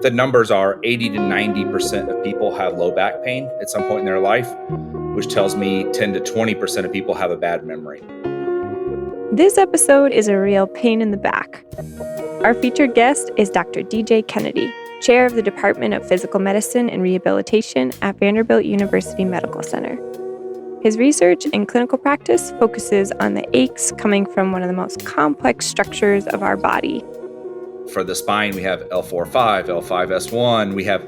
The numbers are 80 to 90% of people have low back pain at some point in their life, which tells me 10 to 20% of people have a bad memory. This episode is a real pain in the back. Our featured guest is Dr. DJ Kennedy, chair of the Department of Physical Medicine and Rehabilitation at Vanderbilt University Medical Center. His research and clinical practice focuses on the aches coming from one of the most complex structures of our body. For the spine, we have L4-5, L5-S1, we have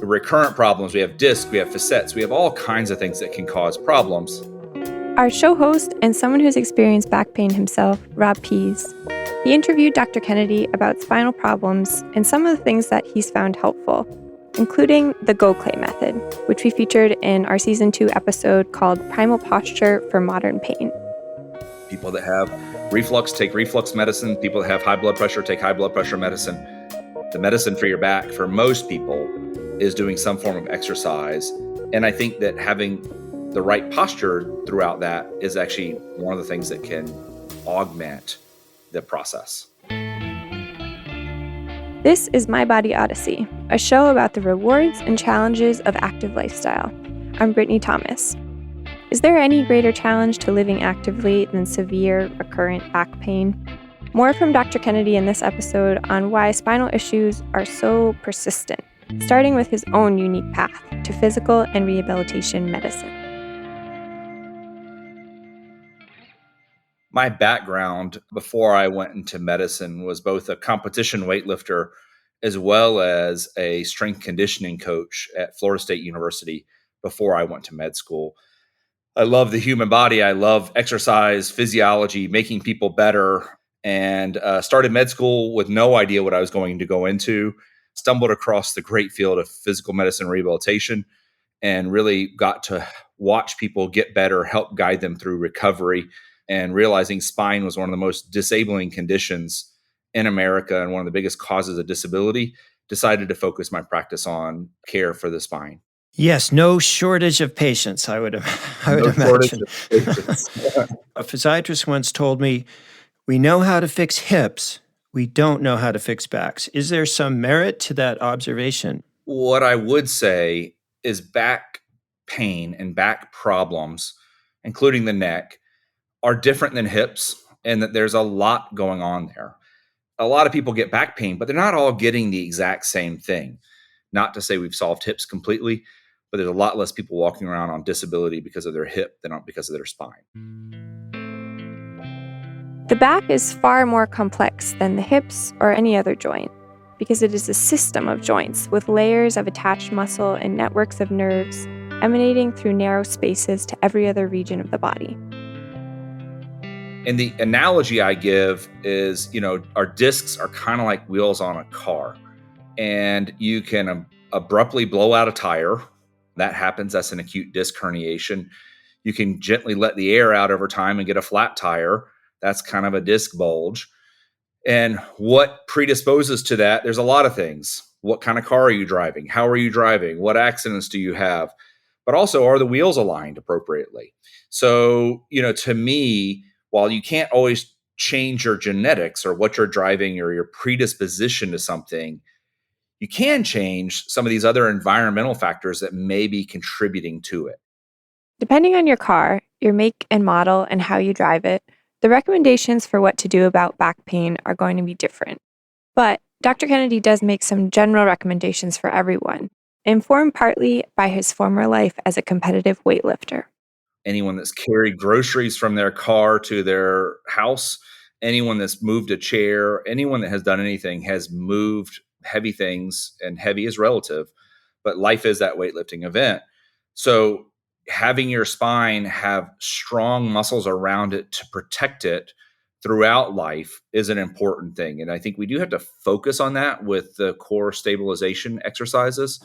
recurrent problems, we have discs, we have facets, we have all kinds of things that can cause problems. Our show host and someone who's experienced back pain himself, Rob Pease. He interviewed Dr. Kennedy about spinal problems and some of the things that he's found helpful, including the Go-Clay method, which we featured in our Season 2 episode called Primal Posture for Modern Pain. People that have reflux take reflux medicine. People that have high blood pressure take high blood pressure medicine. The medicine for your back, for most people, is doing some form of exercise. And I think that having the right posture throughout that is actually one of the things that can augment the process. This is My Body Odyssey, a show about the rewards and challenges of active lifestyle. I'm Brittany Thomas. Is there any greater challenge to living actively than severe recurrent back pain? More from Dr. Kennedy in this episode on why spinal issues are so persistent, starting with his own unique path to physical and rehabilitation medicine. My background before I went into medicine was both a competition weightlifter as well as a strength conditioning coach at Florida State University before I went to med school. I love the human body. I love exercise, physiology, making people better, and started med school with no idea what I was going to go into. Stumbled across the great field of physical medicine rehabilitation and really got to watch people get better, help guide them through recovery, and realizing spine was one of the most disabling conditions in America and one of the biggest causes of disability, decided to focus my practice on care for the spine. Yes, no shortage of patients, I would imagine. A physiatrist once told me, we know how to fix hips, we don't know how to fix backs. Is there some merit to that observation? What I would say is back pain and back problems, including the neck, are different than hips, and that there's a lot going on there. A lot of people get back pain, but they're not all getting the exact same thing. Not to say we've solved hips completely, but there's a lot less people walking around on disability because of their hip than because of their spine. The back is far more complex than the hips or any other joint because it is a system of joints with layers of attached muscle and networks of nerves emanating through narrow spaces to every other region of the body. And the analogy I give is, our discs are kind of like wheels on a car, and you can abruptly blow out a tire. That happens. That's an acute disc herniation. You can gently let the air out over time and get a flat tire. That's kind of a disc bulge. And what predisposes to that? There's a lot of things. What kind of car are you driving? How are you driving? What accidents do you have? But also, are the wheels aligned appropriately? So, to me, while you can't always change your genetics or what you're driving or your predisposition to something, you can change some of these other environmental factors that may be contributing to it. Depending on your car, your make and model, and how you drive it, the recommendations for what to do about back pain are going to be different. But Dr. Kennedy does make some general recommendations for everyone, informed partly by his former life as a competitive weightlifter. Anyone that's carried groceries from their car to their house, anyone that's moved a chair, anyone that has done anything has moved heavy things, and heavy is relative, but life is that weightlifting event. So having your spine have strong muscles around it to protect it throughout life is an important thing. And I think we do have to focus on that with the core stabilization exercises.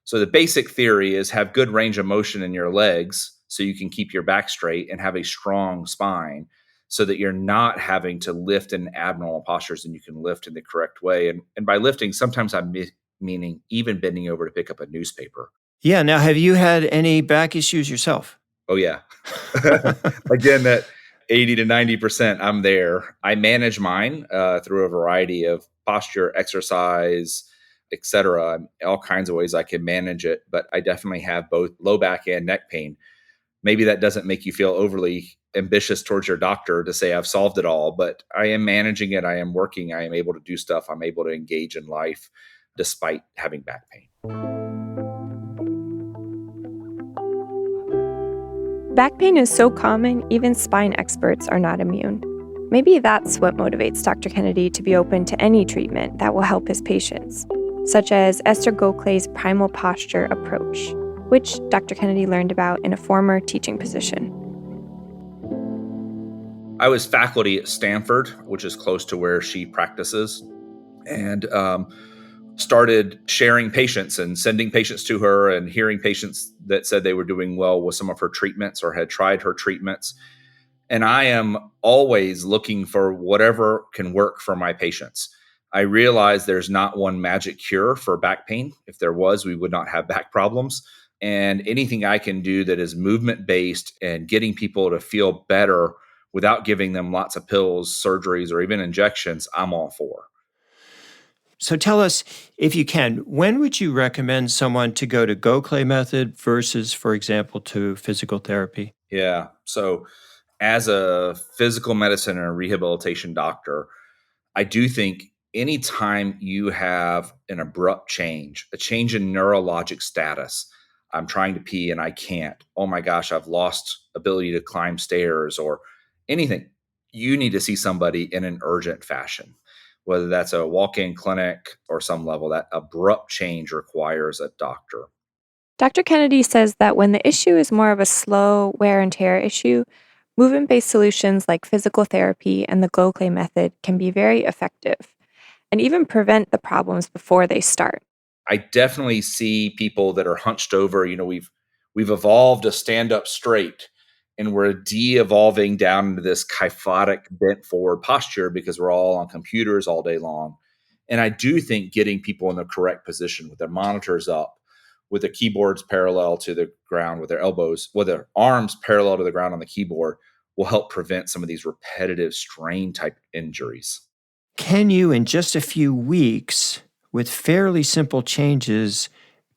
So the basic theory is have good range of motion in your legs so you can keep your back straight and have a strong spine, so that you're not having to lift in abnormal postures and you can lift in the correct way. And by lifting, sometimes I'm meaning even bending over to pick up a newspaper. Yeah. Now, have you had any back issues yourself? Oh, yeah. Again, that 80 to 90%, I'm there. I manage mine through a variety of posture, exercise, etc. All kinds of ways I can manage it, but I definitely have both low back and neck pain. Maybe that doesn't make you feel overly ambitious towards your doctor to say I've solved it all, but I am managing it. I am working. I am able to do stuff. I'm able to engage in life despite having back pain. Back pain is so common, even spine experts are not immune. Maybe that's what motivates Dr. Kennedy to be open to any treatment that will help his patients, such as Esther Goklay's primal posture approach, which Dr. Kennedy learned about in a former teaching position. I was faculty at Stanford, which is close to where she practices, and started sharing patients and sending patients to her and hearing patients that said they were doing well with some of her treatments or had tried her treatments. And I am always looking for whatever can work for my patients. I realize there's not one magic cure for back pain. If there was, we would not have back problems. And anything I can do that is movement based and getting people to feel better without giving them lots of pills, surgeries, or even injections, I'm all for. So tell us, if you can, when would you recommend someone to go to Goklay method versus, for example, to physical therapy? Yeah. So as a physical medicine and a rehabilitation doctor, I do think anytime you have an abrupt change, a change in neurologic status, I'm trying to pee and I can't. Oh my gosh, I've lost ability to climb stairs or anything. You need to see somebody in an urgent fashion, whether that's a walk-in clinic or some level. That abrupt change requires a doctor. Dr. Kennedy says that when the issue is more of a slow wear and tear issue, movement-based solutions like physical therapy and the Goklay method can be very effective and even prevent the problems before they start. I definitely see people that are hunched over. We've evolved a stand up straight, and we're de-evolving down into this kyphotic bent forward posture because we're all on computers all day long. And I do think getting people in the correct position with their monitors up, with their keyboards parallel to the ground, with their elbows, with their arms parallel to the ground on the keyboard, will help prevent some of these repetitive strain type injuries. Can you, in just a few weeks, with fairly simple changes,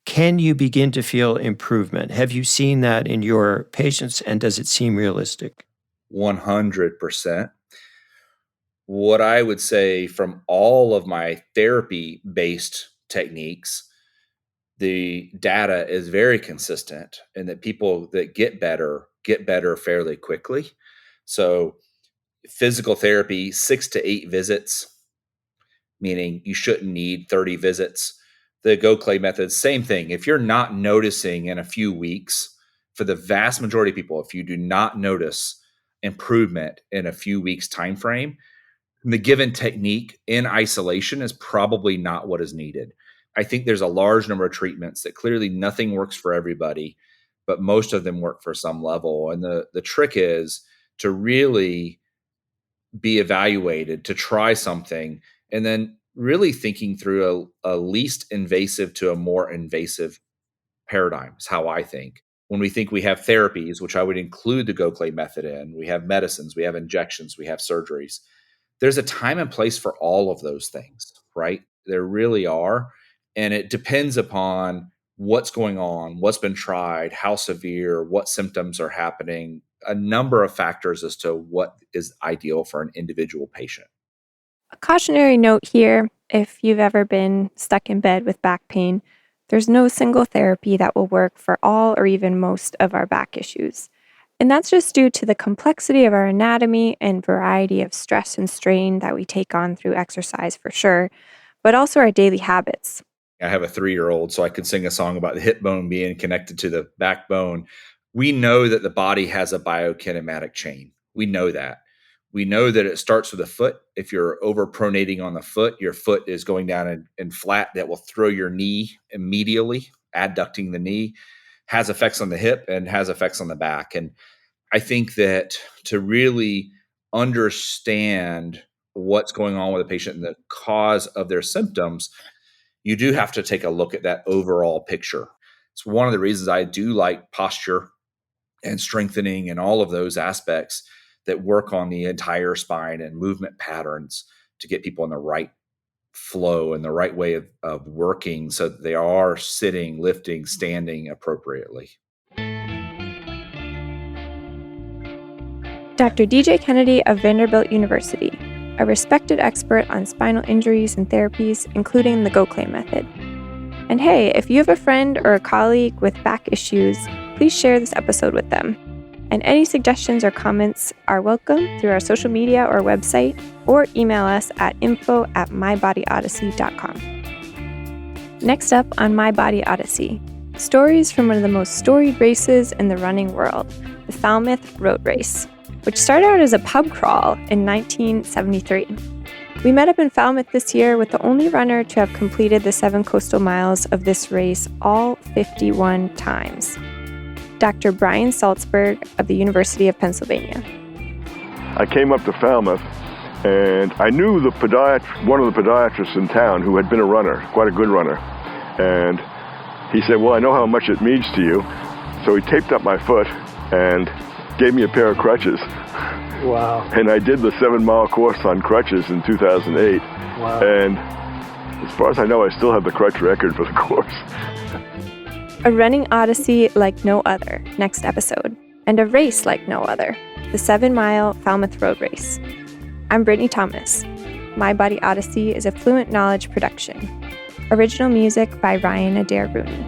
can you begin to feel improvement? Have you seen that in your patients, and does it seem realistic? 100%. What I would say from all of my therapy based techniques, the data is very consistent and that people that get better fairly quickly. So, physical therapy, 6 to 8 visits, meaning you shouldn't need 30 visits. The Goklay method, same thing. If you're not noticing in a few weeks, for the vast majority of people, if you do not notice improvement in a few weeks time frame, the given technique in isolation is probably not what is needed. I think there's a large number of treatments that clearly nothing works for everybody, but most of them work for some level. And the trick is to really be evaluated, to try something, and then really thinking through a least invasive to a more invasive paradigm is how I think. When we think we have therapies, which I would include the Goklay method in, we have medicines, we have injections, we have surgeries. There's a time and place for all of those things, right? There really are. And it depends upon what's going on, what's been tried, how severe, what symptoms are happening, a number of factors as to what is ideal for an individual patient. A cautionary note here: if you've ever been stuck in bed with back pain, there's no single therapy that will work for all or even most of our back issues. And that's just due to the complexity of our anatomy and variety of stress and strain that we take on through exercise for sure, but also our daily habits. I have a 3-year-old, so I could sing a song about the hip bone being connected to the backbone. We know that the body has a biokinematic chain. We know that. We know that it starts with the foot. If you're overpronating on the foot, your foot is going down and flat. That will throw your knee immediately, adducting the knee, has effects on the hip and has effects on the back. And I think that to really understand what's going on with a patient and the cause of their symptoms, you do have to take a look at that overall picture. It's one of the reasons I do like posture and strengthening and all of those aspects that work on the entire spine and movement patterns to get people in the right flow and the right way of working so that they are sitting, lifting, standing appropriately. Dr. DJ Kennedy of Vanderbilt University, a respected expert on spinal injuries and therapies, including the GoClaim method. And hey, if you have a friend or a colleague with back issues, please share this episode with them. And any suggestions or comments are welcome through our social media or website, or email us at info@mybodyodyssey.com. Next up on My Body Odyssey, stories from one of the most storied races in the running world, the Falmouth Road Race, which started out as a pub crawl in 1973. We met up in Falmouth this year with the only runner to have completed the 7 coastal miles of this race all 51 times. Dr. Brian Salzberg of the University of Pennsylvania. I came up to Falmouth and I knew one of the podiatrists in town who had been a runner, quite a good runner. And he said, well, I know how much it means to you. So he taped up my foot and gave me a pair of crutches. Wow. And I did the 7-mile course on crutches in 2008. Wow. And as far as I know, I still have the crutch record for the course. A running odyssey like no other, next episode. And a race like no other, the 7-mile Falmouth Road Race. I'm Brittany Thomas. My Body Odyssey is a Fluent Knowledge production. Original music by Ryan Adair Rooney.